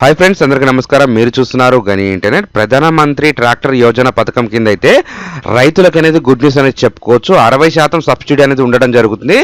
Hi friends, అందరికీ నమస్కారం. మీరు చూస్తున్నారు గని ఇంటర్నెట్. ప్రధానమంత్రి ట్రాక్టర్ యోజన పథకం కింద అయితే రైతులకు అనేది గుడ్ న్యూస్ అనేది చెప్పుకోవచ్చు. 60% సబ్సిడీ అనేది ఉండడం జరుగుతుంది.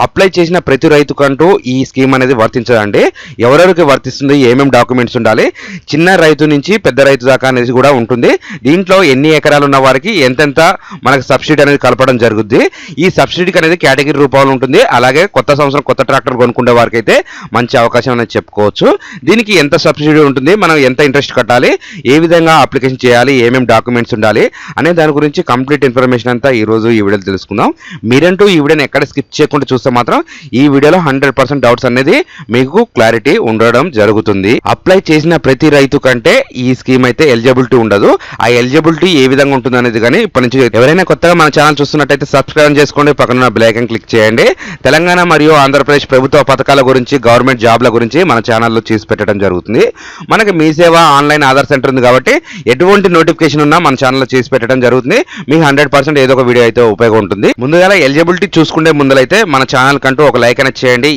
అప్లై చేసిన ప్రతి రైతుకంటూ ఈ స్కీమ్ అనేది వర్తించదండి. ఎవరెవరికి వర్తిస్తుంది, ఏమేమి డాక్యుమెంట్స్ ఉండాలి, చిన్న రైతు నుంచి పెద్ద రైతు దాకా అనేది కూడా ఉంటుంది. దీంట్లో ఎన్ని ఎకరాలు ఉన్న వారికి ఎంతెంత మనకు సబ్సిడీ అనేది కలపడం జరుగుద్ది. ఈ సబ్సిడీకి అనేది కేటగిరీ రూపంలో ఉంటుంది. అలాగే కొత్త సంవత్సరం కొత్త ట్రాక్టర్ కొనుక్కునే వారికి అయితే మంచి అవకాశం అనేది చెప్పుకోవచ్చు. దీనికి ఎంత సబ్సిడీ ఉంటుంది, మనం ఎంత ఇంట్రెస్ట్ కట్టాలి, ఏ విధంగా అప్లికేషన్ చేయాలి, ఏమేమి డాక్యుమెంట్స్ ఉండాలి అనే దాని గురించి కంప్లీట్ ఇన్ఫర్మేషన్ అంతా ఈ రోజు ఈ వీడియోలో తెలుసుకుందాం. మీరంటూ ఈ వీడియోని ఎక్కడ స్కిప్ చేయకుండా చూస్తే మాత్రం ఈ వీడియోలో 100% డౌట్స్ అనేది మీకు క్లారిటీ ఉండడం జరుగుతుంది. అప్లై చేసిన ప్రతి రైతు కంటే ఈ స్కీమ్ అయితే ఎలిజిబిలిటీ ఉండదు. ఆ ఎలిజిబిలిటీ ఏ విధంగా ఉంటుంది అనేది కానీ ఇప్పటి నుంచి ఎవరైనా కొత్తగా మన ఛానల్ చూస్తున్నట్టయితే సబ్స్క్రైబ్ చేసుకోండి, పక్కన బెల్ ఐకాన్ క్లిక్ చేయండి. తెలంగాణ మరియు ఆంధ్రప్రదేశ్ ప్రభుత్వ పథకాల గురించి, గవర్నమెంట్ జాబ్ల గురించి మన ఛానల్లో చేసి పెట్టడం జరుగుతుంది. మనకి మీ సేవ ఆన్లైన్ ఆధార్ సెంటర్ ఉంది కాబట్టి ఎటువంటి నోటిఫికేషన్ ఉన్నా మన ఛానల్లో చేసి పెట్టడం జరుగుతుంది. మీకు 100% ఏదో ఒక వీడియో అయితే ఉపయోగం ఉంటుంది. ముందుగా ఎలిజిబిలిటీ చూసుకుంటే ముందరైతే మన ఛానల్ కంటూ ఒక లైక్ అనేది చేయండి.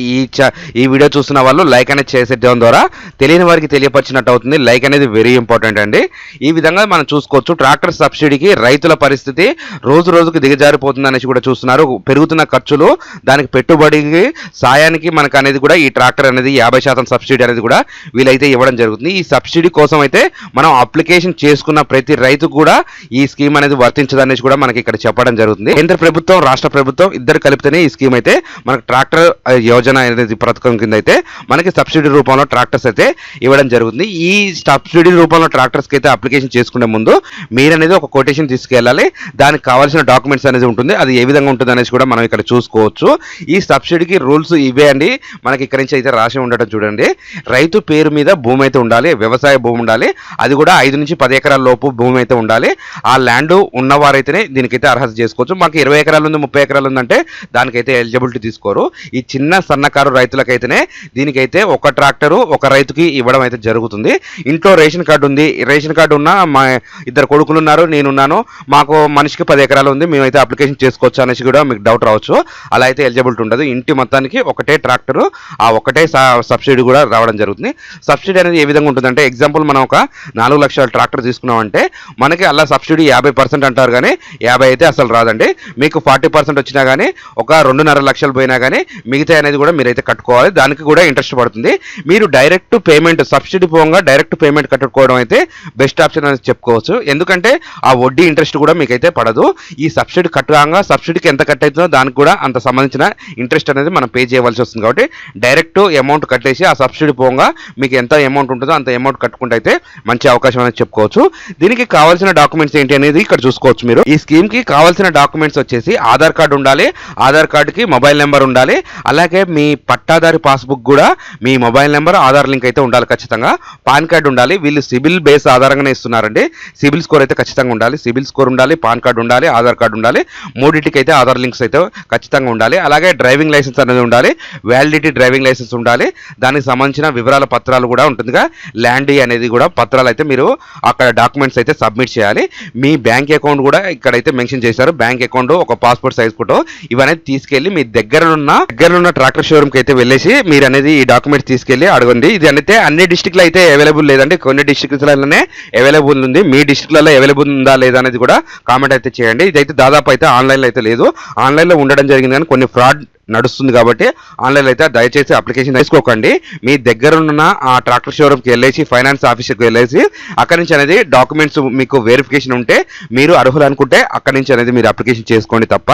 ఈ వీడియో చూస్తున్న వాళ్ళు లైక్ అనేది చేసేయడం ద్వారా తెలియని వారికి తెలియపరిచినట్టు అవుతుంది. లైక్ అనేది వెరీ ఇంపార్టెంట్ అండి. ఈ విధంగా మనం చూసుకోవచ్చు. ట్రాక్టర్ సబ్సిడీకి రైతుల పరిస్థితి రోజు రోజుకు దిగజారిపోతుంది అనేసి కూడా చూస్తున్నారు. పెరుగుతున్న ఖర్చులు, దానికి పెట్టుబడికి సాయానికి మనకు అనేది కూడా ఈ ట్రాక్టర్ అనేది 50% సబ్సిడీ అనేది కూడా వీలైతే ఇవ్వడం జరుగుతుంది. ఈ సబ్సిడీ కోసం అయితే మనం అప్లికేషన్ చేసుకున్న ప్రతి రైతు కూడా ఈ స్కీమ్ అనేది వర్తించదనేసి కూడా మనకి ఇక్కడ చెప్పడం జరుగుతుంది. కేంద్ర ప్రభుత్వం, రాష్ట్ర ప్రభుత్వం ఇద్దరు కలిపితేనే ఈ స్కీమ్ అయితే మనకు ట్రాక్టర్ యోజన అనేది పథకం కింద అయితే మనకి సబ్సిడీ రూపంలో ట్రాక్టర్స్ అయితే ఇవ్వడం జరుగుతుంది. ఈ సబ్సిడీ రూపంలో ట్రాక్టర్స్ కి అయితే అప్లికేషన్ చేసుకునే ముందు మీరు అనేది ఒక కొటేషన్ తీసుకెళ్ళాలి. దానికి కావాల్సిన డాక్యుమెంట్స్ అనేది ఉంటుంది. అది ఏ విధంగా ఉంటుంది అనేసి కూడా మనం ఇక్కడ చూసుకోవచ్చు. ఈ సబ్సిడీకి రూల్స్ ఇవే అండి. మనకి ఇక్కడ నుంచి అయితే రాసి ఉండటం చూడండి. రైతు పేరు మీద భూమి అయితే ఉండాలి, వ్యవసాయ భూమి ఉండాలి. అది కూడా 5 నుంచి 10 ఎకరాల లోపు భూమి అయితే ఉండాలి. ఆ ల్యాండ్ ఉన్నవారైతేనే దీనికైతే అర్హత చేసుకోవచ్చు. మాకు 20 ఎకరాలు ఉంది, 30 ఎకరాలు ఉందంటే దానికైతే ఎలిజిబిలిటీ తీసుకోరు. ఈ చిన్న సన్నకారు రైతులకైతేనే దీనికైతే ఒక ట్రాక్టరు ఒక రైతుకి ఇవ్వడం అయితే జరుగుతుంది. ఇంట్లో రేషన్ కార్డు ఉంది, రేషన్ కార్డు ఉన్న మా 2 కొడుకులు ఉన్నారు, నేనున్నాను, మాకు మనిషికి 10 ఎకరాలు ఉంది, మేమైతే అప్లికేషన్ చేసుకోవచ్చు అనేసి కూడా మీకు డౌట్ రావచ్చు. అలా అయితే ఎలిజిబిలిటీ ఉండదు. ఇంటి మొత్తానికి ఒకటే ట్రాక్టరు, ఆ ఒకటే సబ్సిడీ కూడా రావడం జరుగుతుంది. సబ్సిడీ అనేది ఏ విధంగా ఉంటుందంటే, ఎగ్జాంపుల్ మనం ఒక 4 లక్షల ట్రాక్టర్ తీసుకున్నామంటే మనకి అలా సబ్సిడీ 50% అంటారు, కానీ 50 అయితే అసలు రాదండి. మీకు 40% వచ్చినా కానీ, ఒక 2.5 లక్షలు పోయినా కానీ మిగతా అనేది కూడా మీరైతే కట్టుకోవాలి. దానికి కూడా ఇంట్రెస్ట్ పడుతుంది. మీరు డైరెక్ట్ పేమెంట్, సబ్సిడీ పోగా డైరెక్ట్ పేమెంట్ కట్టుకోవడం అయితే బెస్ట్ ఆప్షన్ అని చెప్పుకోవచ్చు. ఎందుకంటే ఆ వడ్డీ ఇంట్రెస్ట్ కూడా మీకైతే పడదు. ఈ సబ్సిడీ కట్టగా సబ్సిడీకి ఎంత కట్ అవుతుందో దానికి కూడా అంత సంబంధించిన ఇంట్రెస్ట్ అనేది మనం పే చేయవలసి వస్తుంది. కాబట్టి డైరెక్ట్ అమౌంట్ కట్టేసి ఆ సబ్సిడీ పోగా మీకు ఎంత అమౌంట్ ఉంటుందో అంత అమౌంట్ కట్టుకుంటే అయితే మంచి అవకాశం అనేది చెప్పుకోవచ్చు. దీనికి కావాల్సిన డాక్యుమెంట్స్ ఏంటి అనేది ఇక్కడ చూసుకోవచ్చు. మీరు ఈ స్కీమ్ కి కావాల్సిన డాక్యుమెంట్స్ వచ్చేసి ఆధార్ కార్డు ఉండాలి, ఆధార్ కార్డుకి మొబైల్ నెంబర్ ఉండాలి, అలాగే మీ పట్టాదారి పాస్బుక్ కూడా మీ మొబైల్ నెంబర్ ఆధార్ లింక్ అయితే ఉండాలి ఖచ్చితంగా. పాన్ కార్డు ఉండాలి. వీళ్ళు సిబిల్ బేస్ ఆధారంగానే ఇస్తున్నారండి. సిబిల్ స్కోర్ అయితే ఖచ్చితంగా ఉండాలి. సిబిల్ స్కోర్ ఉండాలి, పాన్ కార్డు ఉండాలి, ఆధార్ కార్డు ఉండాలి. మూడింటికి అయితే ఆధార్ లింక్స్ అయితే ఖచ్చితంగా ఉండాలి. అలాగే డ్రైవింగ్ లైసెన్స్ అనేది ఉండాలి, వ్యాలిడిటీ డ్రైవింగ్ లైసెన్స్ ఉండాలి. దానికి సంబంధించిన వివరాల పత్రాలు కూడా ఉంటుందిగా, ల్యాండ్ అనేది కూడా పత్రాలు అయితే మీరు అక్కడ డాక్యుమెంట్స్ అయితే సబ్మిట్ చేయాలి. మీ బ్యాంక్ అకౌంట్ కూడా ఇక్కడైతే మెన్షన్ చేశారు. బ్యాంక్ అకౌంట్, ఒక పాస్పోర్ట్ సైజ్ ఫోటో, ఇవన్నీ తీసుకెళ్లి మీ దగ్గరలో ట్రాక్టర్ షోరూమ్ కి అయితే వెళ్ళేసి మీరు అనేది ఈ డాక్యుమెంట్స్ తీసుకెళ్లి అడగండి. ఇది అయితే అన్ని డిస్ట్రిక్ట్లో అయితే అవైలబుల్ లేదండి, కొన్ని డిస్ట్రిక్ట్లలోనే అవైలబుల్ ఉంది. మీ డిస్ట్రిక్ట్లలో అవైలబుల్ ఉందా లేదా అనేది కూడా కామెంట్ అయితే చేయండి. ఇదైతే దాదాపు అయితే ఆన్లైన్లో అయితే లేదు. ఆన్లైన్లో ఉండడం జరిగింది కానీ కొన్ని ఫ్రాడ్ నడుస్తుంది కాబట్టి ఆన్లైన్ అయితే దయచేసి అప్లికేషన్ తీసుకోకండి. మీ దగ్గర ఉన్న ఆ ట్రాక్టర్ షోరూమ్కి వెళ్ళేసి, ఫైనాన్స్ ఆఫీస్కి వెళ్ళేసి అక్కడి నుంచి అనేది డాక్యుమెంట్స్ మీకు వెరిఫికేషన్ ఉంటే, మీరు అర్హులు అనుకుంటే అక్కడి నుంచి అనేది మీరు అప్లికేషన్ చేసుకోండి. తప్ప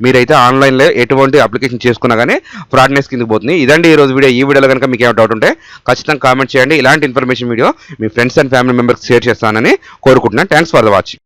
మీరైతే ఆన్లైన్లో ఎటువంటి అప్లికేషన్ చేసుకున్నా కానీ ఫ్రాడ్నెస్ కిందకి పోతుంది. ఇదండి ఈ రోజు వీడియో. ఈ వీడియోలో కనుక మీకు ఏమైనా డౌట్ ఉంటే ఖచ్చితంగా కామెంట్ చేయండి. ఇలాంటి information video me friends and family members share చేస్తానని కోరుకుంటున్నాను. Thanks for the watching.